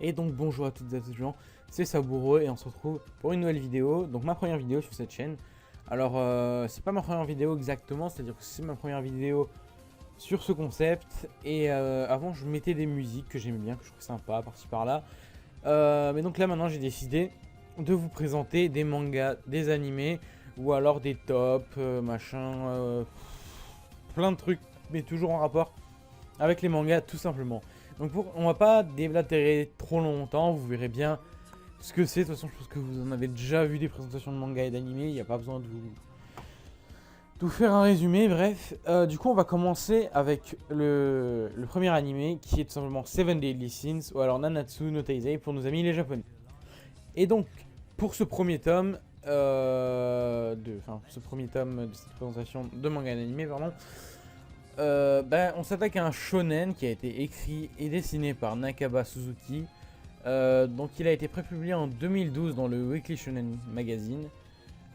Et donc bonjour à toutes et à tous les gens, c'est Saburo et on se retrouve pour une nouvelle vidéo, donc ma première vidéo sur cette chaîne. Alors c'est pas ma première vidéo exactement, c'est-à-dire que c'est ma première vidéo sur ce concept. Et avant je mettais des musiques que j'aimais bien, que je trouvais sympa par-ci par-là. Mais donc là maintenant j'ai décidé de vous présenter des mangas, des animés ou alors des tops, machin, plein de trucs, mais toujours en rapport avec les mangas tout simplement. Donc on va pas déblatérer trop longtemps, vous verrez bien ce que c'est. De toute façon je pense que vous en avez déjà vu des présentations de mangas et d'animés, il n'y a pas besoin de vous faire un résumé. Bref, du coup on va commencer avec le premier animé qui est tout simplement Seven Deadly Sins ou alors Nanatsu no Taizai pour nos amis les japonais. Et donc pour ce premier tome, ce premier tome de cette présentation de manga et d'animé, pardon. On s'attaque à un shonen qui a été écrit et dessiné par Nakaba Suzuki. Donc il a été prépublié en 2012 dans le Weekly Shonen Magazine.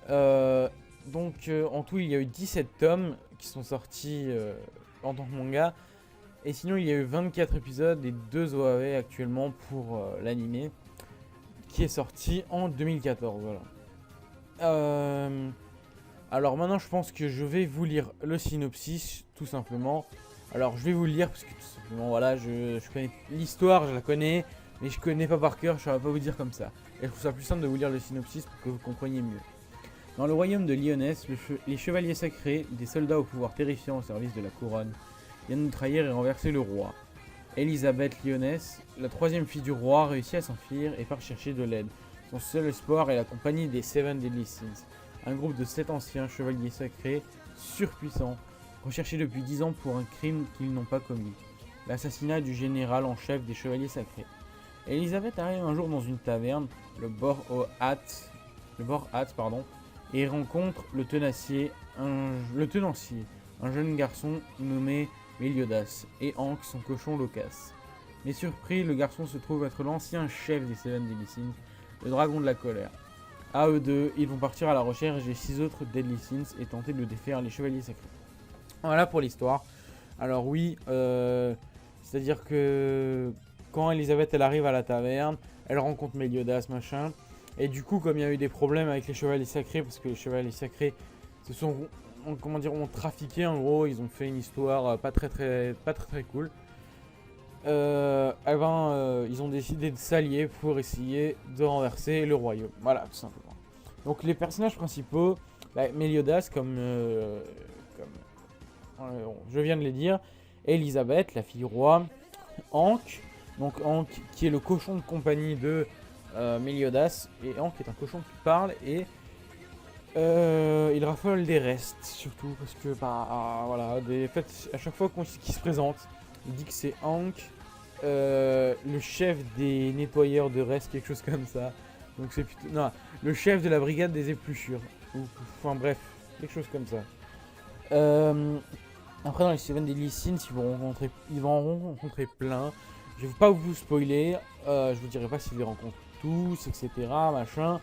En tout il y a eu 17 tomes qui sont sortis en tant que manga. Et sinon il y a eu 24 épisodes et 2 OAV actuellement pour l'anime qui est sorti en 2014. Voilà. Alors maintenant je pense que je vais vous lire le synopsis tout simplement. Alors je vais vous le lire parce que tout simplement voilà, je connais l'histoire, je la connais, mais je connais pas par cœur, je ne saurais pas vous dire comme ça. Et je trouve ça plus simple de vous lire le synopsis pour que vous compreniez mieux. Dans le royaume de Lyonès, les chevaliers sacrés, des soldats au pouvoir terrifiant au service de la couronne, viennent de trahir et renverser le roi. Elisabeth Lyonès, la troisième fille du roi, réussit à s'enfuir et part chercher de l'aide. Son seul espoir est la compagnie des Seven Deadly Sins, un groupe de 7 anciens chevaliers sacrés surpuissants, recherchés depuis 10 ans pour un crime qu'ils n'ont pas commis, l'assassinat du général en chef des chevaliers sacrés. Elisabeth arrive un jour dans une taverne, le Bord Hat, et rencontre le tenancier, un jeune garçon nommé Meliodas, et Hank, son cochon loquace. Mais surpris, le garçon se trouve être l'ancien chef des Seven Deadly Sins, le dragon de la colère. À eux deux, ils vont partir à la recherche des 6 autres Deadly Sins et tenter de défaire les chevaliers sacrés. Voilà pour l'histoire. Alors oui, c'est-à-dire que quand Elisabeth elle arrive à la taverne, elle rencontre Meliodas machin. Et du coup, comme il y a eu des problèmes avec les chevaliers sacrés, parce que les chevaliers sacrés ont trafiqué en gros, ils ont fait une histoire pas très cool. Ils ont décidé de s'allier pour essayer de renverser le royaume. Voilà, tout simplement. Donc les personnages principaux, Meliodas, comme je viens de les dire, Elisabeth, la fille roi, Hank, donc Hank qui est le cochon de compagnie de Meliodas, et Hank est un cochon qui parle et il raffole des restes, surtout parce que voilà, à chaque fois qu'il se présente, il dit que c'est Hank, le chef des nettoyeurs de restes, quelque chose comme ça. Donc c'est plutôt non, le chef de la brigade des épluchures, enfin bref, quelque chose comme ça. Après dans les Seven Deadly Sins, ils vont en rencontrer plein. Je vais pas vous spoiler, je vous dirai pas s'ils les rencontrent tous, etc. Machin.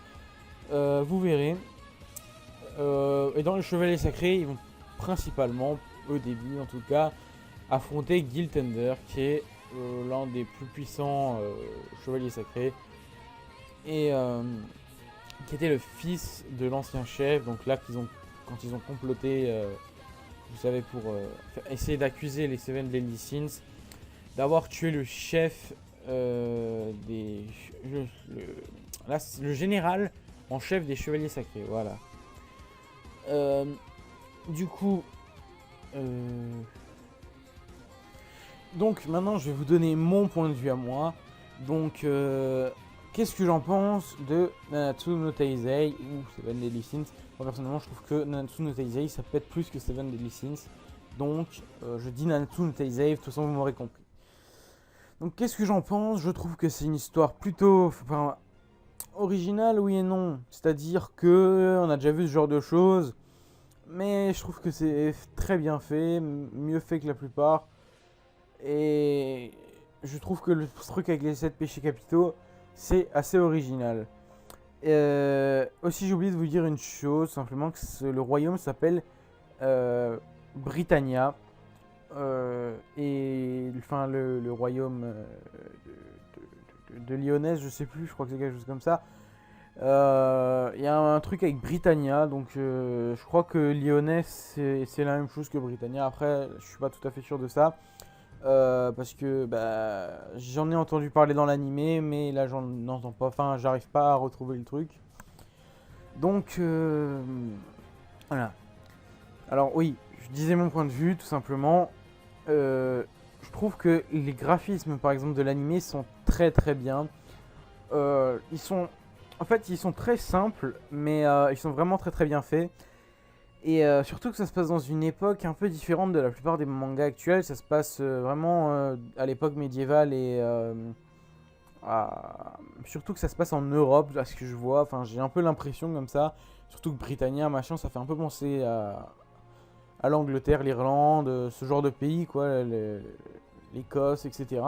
Vous verrez. Et dans le Chevalier Sacré, ils vont principalement, au début en tout cas, affronter Giltender, qui est l'un des plus puissants chevaliers sacrés. Et qui était le fils de l'ancien chef. Donc là, quand ils ont comploté, vous savez, pour essayer d'accuser les Seven Deadly Sins d'avoir tué le chef le général en chef des chevaliers sacrés. Voilà. Du coup, donc maintenant je vais vous donner mon point de vue à moi. Donc qu'est-ce que j'en pense de Nanatsu no Taizai ou Seven Deadly Sins? Moi personnellement je trouve que Nanatsu no Taizai ça pète plus que Seven Deadly Sins. Donc je dis Nanatsu no Taizai, de toute façon vous m'aurez compris. Donc qu'est-ce que j'en pense? Je trouve que c'est une histoire plutôt originale, oui et non. C'est-à-dire que on a déjà vu ce genre de choses, mais je trouve que c'est très bien fait, mieux fait que la plupart. Et je trouve que le truc avec les 7 péchés capitaux, c'est assez original. Aussi j'ai oublié de vous dire une chose, simplement que le royaume s'appelle Britannia. Et enfin le royaume de Lyonnaise, je sais plus, je crois que c'est quelque chose comme ça. Il y a un truc avec Britannia, donc je crois que Lyonnais c'est la même chose que Britannia. Après, je suis pas tout à fait sûr de ça. Parce que bah, j'en ai entendu parler dans l'animé, mais là j'en entends pas, enfin j'arrive pas à retrouver le truc. Donc voilà. Alors oui, je disais mon point de vue tout simplement. Je trouve que les graphismes par exemple de l'animé sont très très bien. Ils sont très simples, mais ils sont vraiment très très bien faits. Et surtout que ça se passe dans une époque un peu différente de la plupart des mangas actuels. Ça se passe vraiment à l'époque médiévale et surtout que ça se passe en Europe, à ce que je vois. Enfin, j'ai un peu l'impression comme ça. Surtout que Britannia, machin, ça fait un peu penser à l'Angleterre, l'Irlande, ce genre de pays, quoi, l'Écosse, etc.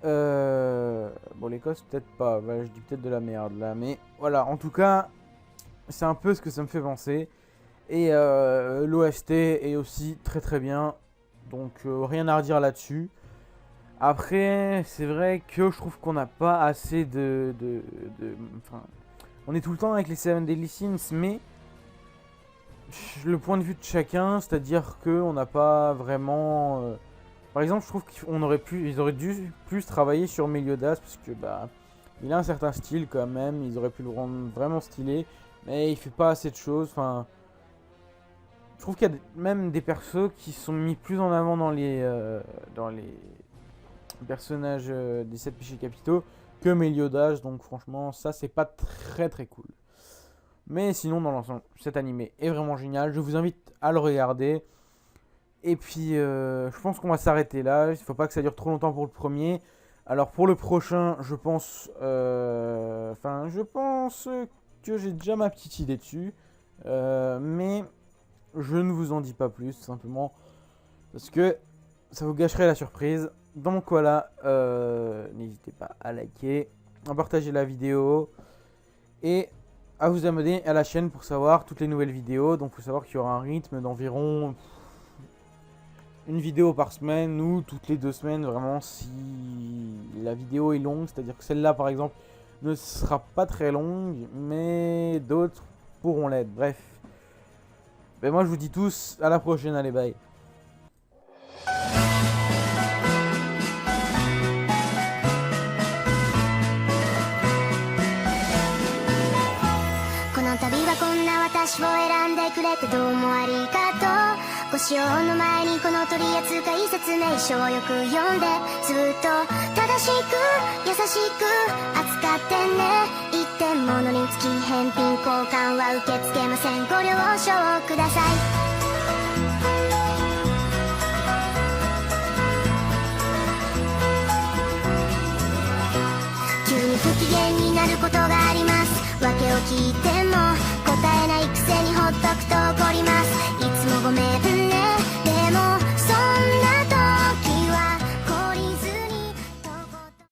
Bon, l'Écosse, peut-être pas. Bah, je dis peut-être de la merde là, mais voilà. En tout cas, c'est un peu ce que ça me fait penser. Et l'OST est aussi très très bien. Donc rien à redire là-dessus. Après, c'est vrai que je trouve qu'on n'a pas assez enfin, on est tout le temps avec les Seven Deadly Sins, mais le point de vue de chacun, c'est-à-dire qu'on n'a pas vraiment... Par exemple, je trouve ils auraient dû plus travailler sur Meliodas, parce que bah, il a un certain style quand même, ils auraient pu le rendre vraiment stylé, mais il fait pas assez de choses, enfin... Je trouve qu'il y a même des persos qui sont mis plus en avant dans les personnages des 7 péchés capitaux que Meliodas, donc franchement ça c'est pas très très cool. Mais sinon dans l'ensemble cet animé est vraiment génial, je vous invite à le regarder. Et puis je pense qu'on va s'arrêter là, il faut pas que ça dure trop longtemps pour le premier. Alors pour le prochain je pense que j'ai déjà ma petite idée dessus. Mais je ne vous en dis pas plus, tout simplement parce que ça vous gâcherait la surprise. Donc voilà, n'hésitez pas à liker, à partager la vidéo et à vous abonner à la chaîne pour savoir toutes les nouvelles vidéos. Donc il faut savoir qu'il y aura un rythme d'environ une vidéo par semaine ou toutes les 2 semaines, vraiment si la vidéo est longue. C'est à dire que celle là par exemple ne sera pas très longue, mais d'autres pourront l'être. Bref, ben moi je vous dis tous à la prochaine, allez bye. 私を選んでくれてどうもありがとう。ご使用の前にこの取扱説明書をよく読んで、ずっと正しく優しく扱ってね。一点物につき返品交換は受け付けません。ご了承ください。急に不機嫌になることがあります。訳を聞いて